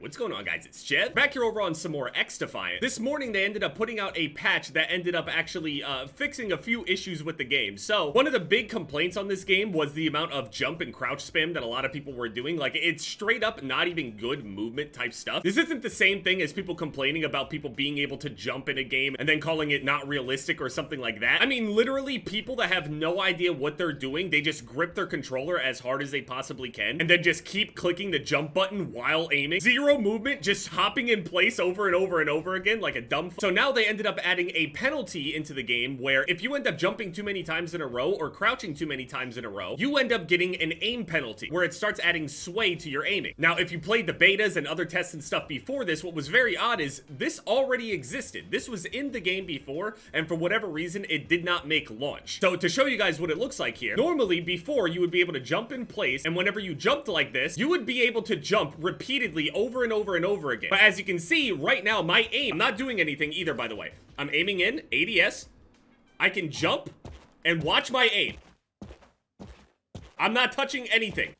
What's going on, guys? It's Jeff. Back here over on some more XDEFIANT. This morning, they ended up putting out a patch that ended up actually fixing a few issues with the game. So, one of the big complaints on this game was the amount of jump and crouch spam that a lot of people were doing. Like, it's straight up not even good movement type stuff. This isn't the same thing as people complaining about people being able to jump in a game and then calling it not realistic or something like that. I mean, literally, people that have no idea what they're doing, they just grip their controller as hard as they possibly can and then just keep clicking the jump button while aiming. Zero movement, just hopping in place over and over and over again like a dumb So now they ended up adding a penalty into the game where if you end up jumping too many times in a row or crouching too many times in a row, you end up getting an aim penalty where it starts adding sway to your aiming. Now, if you played the betas and other tests and stuff before this, what was very odd is this already existed. This was in the game before, and for whatever reason, it did not make launch. So to show you guys what it looks like here, normally before you would be able to jump in place, and whenever you jumped like this, you would be able to jump repeatedly over and over and over again. But as you can see right now, my aim, I'm not doing anything either, by the way. I'm aiming in, ADS, I can jump and watch my aim. I'm not touching anything.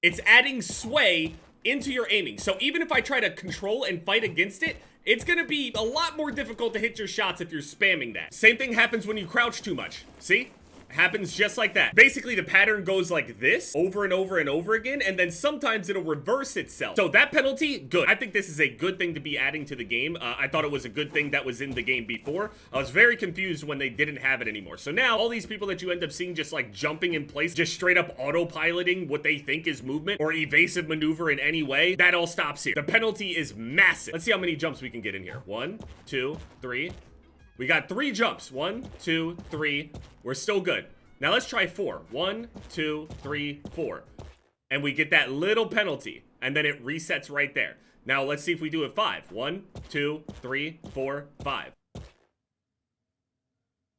It's adding sway into your aiming. So even if I try to control and fight against it, it's gonna be a lot more difficult to hit your shots if you're spamming that. Same thing happens when you crouch too much. See? Happens just like that. Basically, the pattern goes like this over and over and over again, and then sometimes it'll reverse itself. So that penalty, good. I think this is a good thing to be adding to the game. I thought it was a good thing that was in the game before. I was very confused when they didn't have it anymore. So now, all these people that you end up seeing just like jumping in place, just straight up autopiloting what they think is movement or evasive maneuver in any way, that all stops here. The penalty is massive. Let's see how many jumps we can get in here. 1, 2, 3. We got 3 jumps. 1, 2, 3. We're still good. Now let's try 4. 1, 2, 3, 4. And we get that little penalty. And then it resets right there. Now let's see if we do it 5. 1, 2, 3, 4, 5.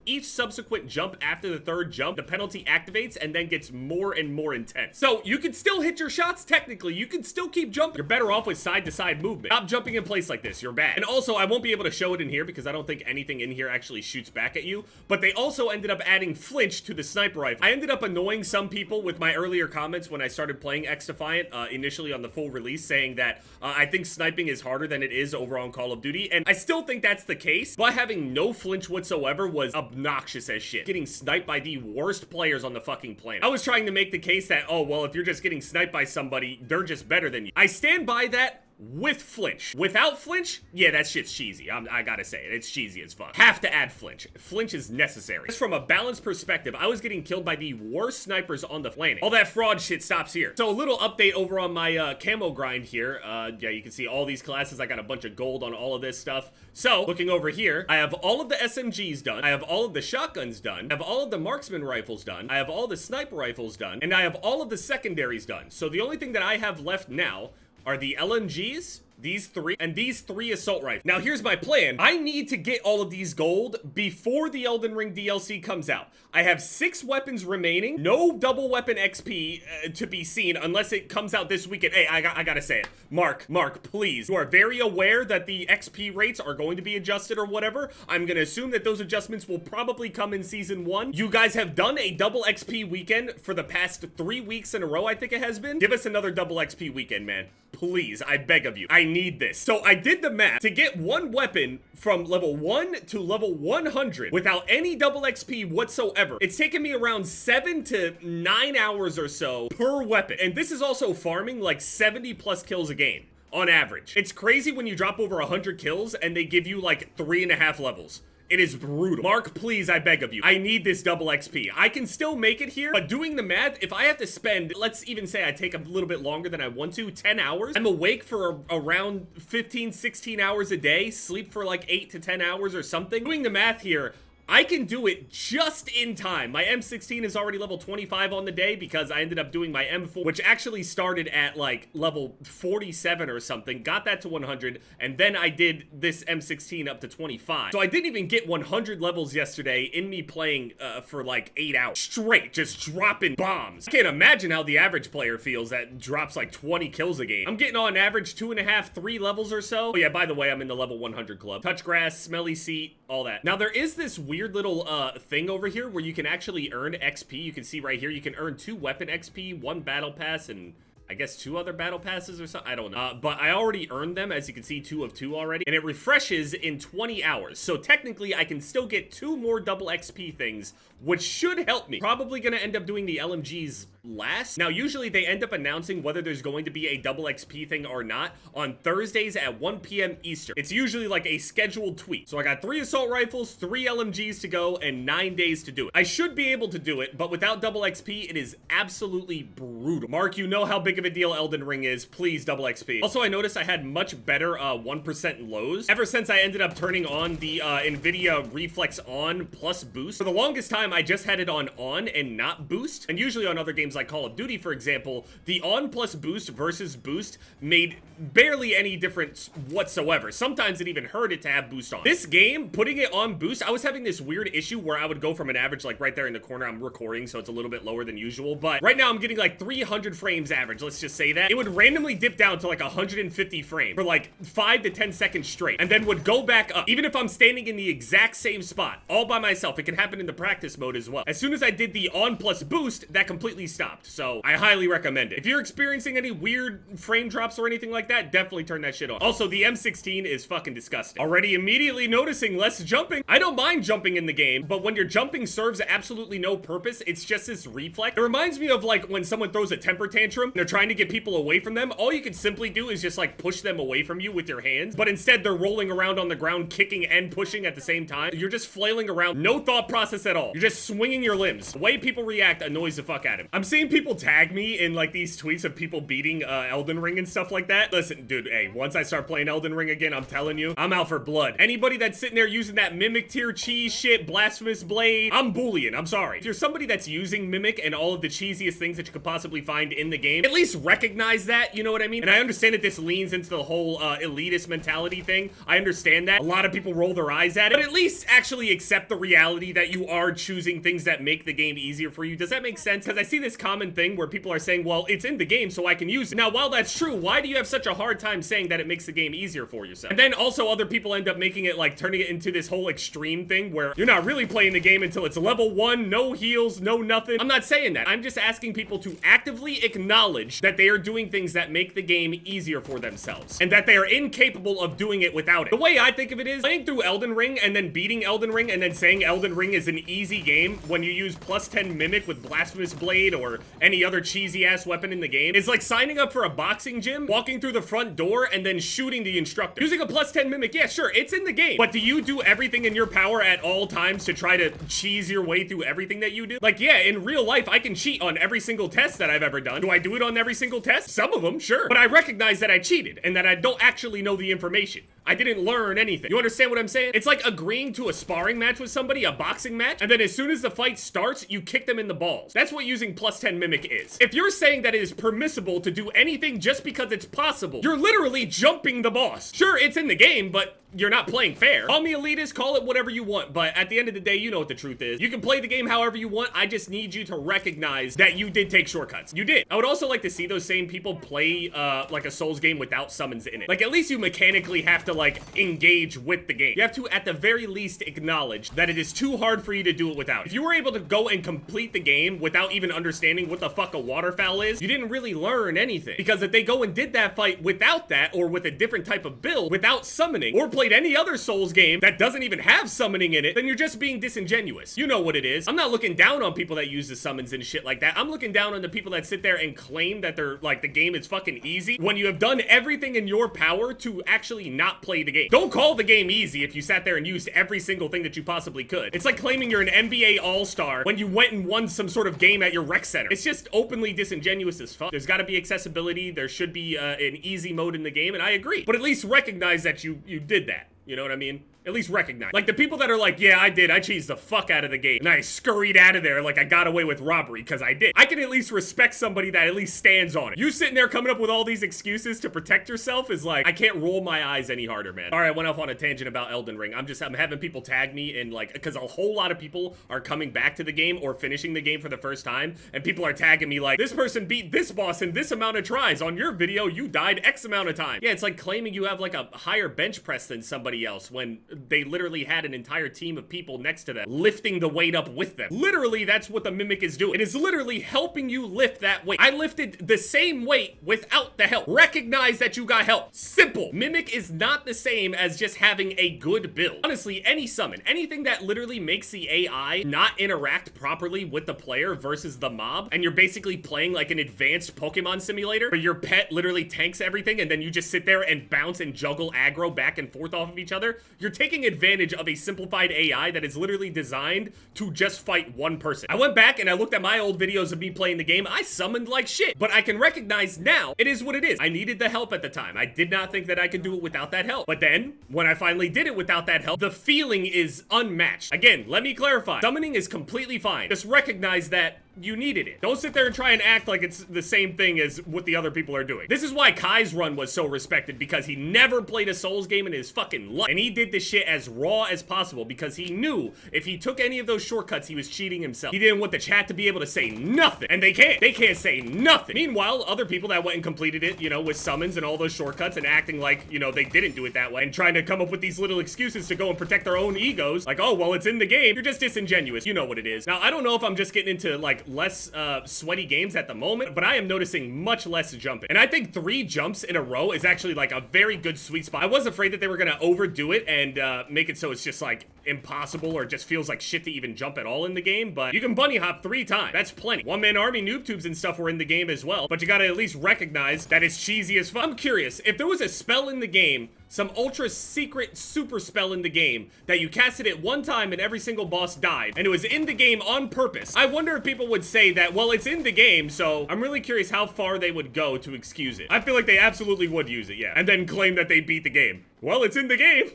Each subsequent jump after the third jump, the penalty activates and then gets more and more intense. So you can still hit your shots technically. You can still keep jumping. You're better off with side-to-side movement. Stop jumping in place like this. You're bad. And also, I won't be able to show it in here because I don't think anything in here actually shoots back at you. But they also ended up adding flinch to the sniper rifle. I ended up annoying some people with my earlier comments when I started playing XDEFIANT initially on the full release, saying that I think sniping is harder than it is over on Call of Duty. And I still think that's the case, but having no flinch whatsoever was obnoxious as shit. Getting sniped by the worst players on the fucking planet. I was trying to make the case that, oh, well, if you're just getting sniped by somebody, they're just better than you. I stand by that with flinch. Without flinch, yeah, that shit's cheesy. I gotta say it. It's cheesy as fuck. Have to add flinch. Flinch is necessary. Just from a balanced perspective, I was getting killed by the worst snipers on the planet. All that fraud shit stops here. So a little update over on my camo grind here. Yeah, you can see all these classes. I got a bunch of gold on all of this stuff. So, looking over here, I have all of the SMGs done. I have all of the shotguns done. I have all of the marksman rifles done. I have all the sniper rifles done. And I have all of the secondaries done. So the only thing that I have left now are the LMGs, these 3, and these 3 assault rifles. Now, here's my plan. I need to get all of these gold before the Elden Ring DLC comes out. I have 6 weapons remaining. No double weapon XP to be seen unless it comes out this weekend. Hey, I gotta say it. Mark, please. You are very aware that the XP rates are going to be adjusted or whatever. I'm gonna assume that those adjustments will probably come in Season 1. You guys have done a double XP weekend for the past 3 weeks in a row, I think it has been. Give us another double XP weekend, man. Please, I beg of you. I need this. So I did the math. To get one weapon from level 1 to level 100 without any double XP whatsoever, it's taken me around 7 to 9 hours or so per weapon. And this is also farming like 70 plus kills a game on average. It's crazy when you drop over 100 kills and they give you like 3.5 levels. It is brutal. Mark, please, I beg of you. I need this double XP. I can still make it here, but doing the math, if I have to spend, let's even say I take a little bit longer than I want to, 10 hours, I'm awake for around 15, 16 hours a day, sleep for like 8 to 10 hours or something. Doing the math here, I can do it just in time. My M16 is already level 25 on the day because I ended up doing my M4, which actually started at like level 47 or something, got that to 100, and then I did this M16 up to 25. So I didn't even get 100 levels yesterday in me playing for like 8 hours straight, just dropping bombs. I can't imagine how the average player feels that drops like 20 kills a game. I'm getting on average 2.5, 3 levels or so. Oh yeah, by the way, I'm in the level 100 club. Touch grass, smelly seat, all that. Now there is this weird little thing over here where you can actually earn XP. You can see right here, you can earn 2 weapon XP, 1 battle pass, and I guess 2 other battle passes or something. I don't know. But I already earned them, as you can see, 2 of 2 already. And it refreshes in 20 hours. So technically, I can still get 2 more double XP things, which should help me. Probably gonna end up doing the LMGs last. Now, usually they end up announcing whether there's going to be a double XP thing or not on Thursdays at 1 p.m. Eastern. It's usually like a scheduled tweet. So I got 3 assault rifles, 3 LMGs to go, and 9 days to do it. I should be able to do it, but without double XP, it is absolutely brutal. Mark, you know how big of a deal Elden Ring is. Please, double XP. Also, I noticed I had much better 1% lows ever since I ended up turning on the NVIDIA Reflex On plus boost. For the longest time, I just had it on and not boost. And usually on other games like Call of Duty, for example, the on plus boost versus boost made barely any difference whatsoever. Sometimes it even hurt it to have boost on. This game, putting it on boost, I was having this weird issue where I would go from an average, like right there in the corner, I'm recording, so it's a little bit lower than usual, but right now I'm getting like 300 frames average, let's just say that. It would randomly dip down to like 150 frames for like 5 to 10 seconds straight, and then would go back up, even if I'm standing in the exact same spot, all by myself. It can happen in the practice mode as well. As soon as I did the on plus boost, that completely stopped, so I highly recommend it. If you're experiencing any weird frame drops or anything like that, definitely turn that shit on. Also, the M16 is fucking disgusting. Already immediately noticing less jumping. I don't mind jumping in the game, but when your jumping serves absolutely no purpose, it's just this reflex. It reminds me of like when someone throws a temper tantrum and they're trying to get people away from them. All you can simply do is just like push them away from you with your hands, but instead they're rolling around on the ground, kicking and pushing at the same time. You're just flailing around, no thought process at all. You're just swinging your limbs. The way people react annoys the fuck out of me. I'm seeing people tag me in like these tweets of people beating Elden Ring and stuff like that. Listen, dude, hey, once I start playing Elden Ring again, I'm telling you, I'm out for blood. Anybody that's sitting there using that Mimic tier cheese shit, Blasphemous Blade, I'm bullying, I'm sorry. If you're somebody that's using Mimic and all of the cheesiest things that you could possibly find in the game, at least recognize that, you know what I mean? And I understand that this leans into the whole elitist mentality thing. I understand that. A lot of people roll their eyes at it, but at least actually accept the reality that you are choosing things that make the game easier for you. Does that make sense? Because I see this common thing where people are saying, well, it's in the game, so I can use it. Now, while that's true, why do you have such a hard time saying that it makes the game easier for yourself? And then also other people end up making it like turning it into this whole extreme thing where you're not really playing the game until it's level 1, no heals, no nothing. I'm not saying that. I'm just asking people to actively acknowledge that they are doing things that make the game easier for themselves and that they are incapable of doing it without it. The way I think of it is playing through Elden Ring and then beating Elden Ring and then saying Elden Ring is an easy game when you use plus 10 Mimic with Blasphemous Blade or any other cheesy ass weapon in the game is like signing up for a boxing gym, walking through the front door and then shooting the instructor. Using a plus 10 Mimic, yeah, sure, it's in the game, but do you do everything in your power at all times to try to cheese your way through everything that you do? Like, yeah, in real life, I can cheat on every single test that I've ever done. Do I do it on every single test? Some of them, sure. But I recognize that I cheated and that I don't actually know the information. I didn't learn anything. You understand what I'm saying? It's like agreeing to a sparring match with somebody, a boxing match, and then as soon as the fight starts, you kick them in the balls. That's what using plus 10 Mimic is. If you're saying that it is permissible to do anything just because it's possible, you're literally jumping the boss. Sure, it's in the game, but you're not playing fair. Call me elitist, call it whatever you want, but at the end of the day, you know what the truth is. You can play the game however you want. I just need you to recognize that you did take shortcuts. You did. I would also like to see those same people play like a Souls game without summons in it. Like, at least you mechanically have to like engage with the game. You have to at the very least acknowledge that it is too hard for you to do it without. If you were able to go and complete the game without even understanding what the fuck a waterfowl is, you didn't really learn anything. Because if they go and did that fight without that, or with a different type of build, without summoning, or played any other Souls game that doesn't even have summoning in it, then you're just being disingenuous. You know what it is. I'm not looking down on people that use the summons and shit like that. I'm looking down on the people that sit there and claim that they're like, the game is fucking easy when you have done everything in your power to actually not play the game. Don't call the game easy if you sat there and used every single thing that you possibly could. It's like claiming you're an NBA all-star when you went and won some sort of game at your rec center. It's just openly disingenuous as fuck. There's gotta be accessibility. There should be an easy mode in the game, and I agree. But at least recognize that you did that. You know what I mean? At least recognize. Like the people that are like, yeah, I did. I cheesed the fuck out of the game. And I scurried out of there like I got away with robbery because I did. I can at least respect somebody that at least stands on it. You sitting there coming up with all these excuses to protect yourself is like, I can't roll my eyes any harder, man. All right, I went off on a tangent about Elden Ring. I'm having people tag me and like, because a whole lot of people are coming back to the game or finishing the game for the first time. And people are tagging me like, this person beat this boss in this amount of tries. On your video, you died X amount of time. Yeah, it's like claiming you have like a higher bench press than somebody else when they literally had an entire team of people next to them lifting the weight up with them. Literally, that's what the Mimic is doing. It is literally helping you lift that weight. I lifted the same weight without the help. Recognize that you got help. Simple. Mimic is not the same as just having a good build. Honestly, any summon, anything that literally makes the AI not interact properly with the player versus the mob, and you're basically playing like an advanced Pokemon simulator where your pet literally tanks everything and then you just sit there and bounce and juggle aggro back and forth off of each other, you're taking advantage of a simplified AI that is literally designed to just fight one person. I went back and I looked at my old videos of me playing the game. I summoned like shit, but I can recognize now it is what it is. I needed the help at the time. I did not think that I could do it without that help. But then, when I finally did it without that help, the feeling is unmatched. Again, let me clarify. Summoning is completely fine. Just recognize that you needed it. Don't sit there and try and act like it's the same thing as what the other people are doing. This is why Kai's run was so respected, because he never played a Souls game in his fucking life. And he did this shit as raw as possible because he knew if he took any of those shortcuts, he was cheating himself. He didn't want the chat to be able to say nothing. And they can't. They can't say nothing. Meanwhile, other people that went and completed it, you know, with summons and all those shortcuts and acting like, you know, they didn't do it that way and trying to come up with these little excuses to go and protect their own egos. Like, oh, well, it's in the game. You're just disingenuous. You know what it is. Now, I don't know if I'm just getting into, like, less, sweaty games at the moment, but I am noticing much less jumping. And I think 3 jumps in a row is actually like a very good sweet spot. I was afraid that they were gonna overdo it and make it so it's just like impossible or just feels like shit to even jump at all in the game, but you can bunny hop 3 times. That's plenty. One-man army noob tubes and stuff were in the game as well, but you gotta at least recognize that it's cheesy as fuck. I'm curious, if there was a spell in the game, some ultra secret super spell in the game that you casted it one time and every single boss died, and it was in the game on purpose, I wonder if people would say that, well, it's in the game, so I'm really curious how far they would go to excuse it. I feel like they absolutely would use it, yeah, and then claim that they beat the game. Well, it's in the game.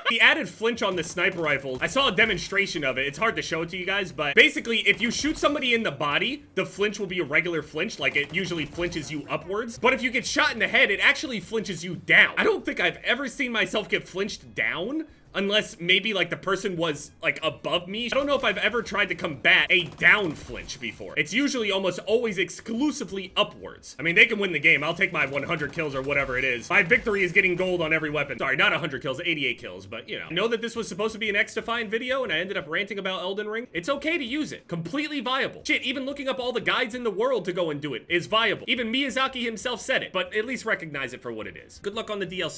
He added flinch on the sniper rifle. I saw a demonstration of it. It's hard to show it to you guys, but basically, if you shoot somebody in the body, the flinch will be a regular flinch, like it usually flinches you upwards. But if you get shot in the head, it actually flinches you down. I don't think I've ever seen myself get flinched down, unless maybe like the person was like above me. I don't know if I've ever tried to combat a down flinch before. It's usually almost always exclusively upwards. I mean, they can win the game. I'll take my 100 kills or whatever it is. My victory is getting gold on every weapon. Sorry, not 100 kills, 88 kills, but you know. I know that this was supposed to be an XDEFIANT video and I ended up ranting about Elden Ring. It's okay to use it. Completely viable. Shit, even looking up all the guides in the world to go and do it is viable. Even Miyazaki himself said it, but at least recognize it for what it is. Good luck on the DLC.